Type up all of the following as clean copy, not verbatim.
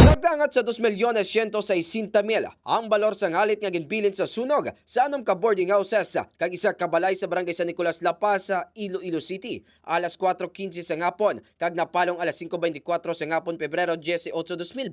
Nagdangat sa 2,160,000 ang balor sa ngalit nga ginbilin sa sunog sa anom ka boarding houses kag isa ka balay sa barangay San Nicolas La Paz sa Iloilo City. Alas 4:15 sa ngapon kag napalong alas 5:24 sa ngapon Pebrero 18, 2024.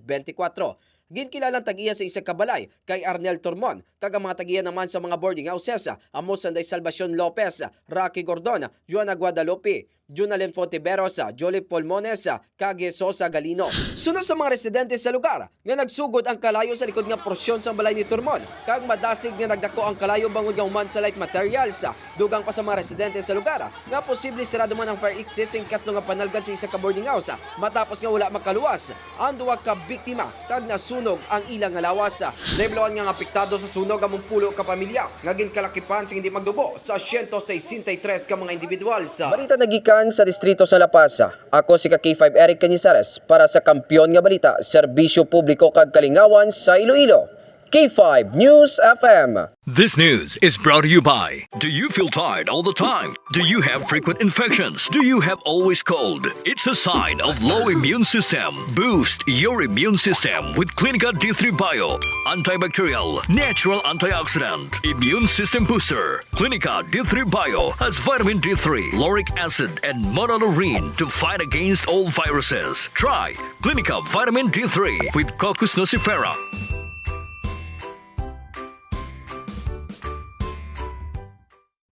Ginkilalang tag-iya sa isa ka balay kay Arnel Tormon kag ang mga tag-iya naman sa mga boarding houses amo Sanday Salvacion Lopez, Rocky Gordon, Juana Guadalupe, Junalen Fontiveros, Jolie Polmones, kag Sosa Galino. Sunod sa mga residente sa lugar nga nagsugod ang kalayo sa likod nga porsyon sa balay ni Tormon kag madasig nga nagdako ang kalayo bangod nga human sa light materials. Dugang pa sa mga residente sa lugar nga posible sirado man ang fire exit sa ikatlo nga panalgad sa isa ka boarding house matapos nga wala makaluwas ang duwa ka biktima kag nasunog ang ilang nga lawas. Lebloan nga apektado sa sunog ang pulo ka pamilya nga ginkalakipan sing hindi magdubo sa 163 ka mga individual sa balita nagikan sa distrito sa La Paz. Ako si K5 Eric Canizares para sa Kampiyon nga Balita, Serbisyo Publiko kag Kalingawan sa Iloilo. K5 News FM. This news is brought to you by, do you feel tired all the time? Do you have frequent infections? Do you have always cold? It's a sign of low immune system. Boost your immune system with Clinica D3 Bio, antibacterial, natural antioxidant, immune system booster. Clinica D3 Bio has vitamin D3, lauric acid, and monolurine to fight against all viruses. Try Clinica Vitamin D3 with Coccus nocifera.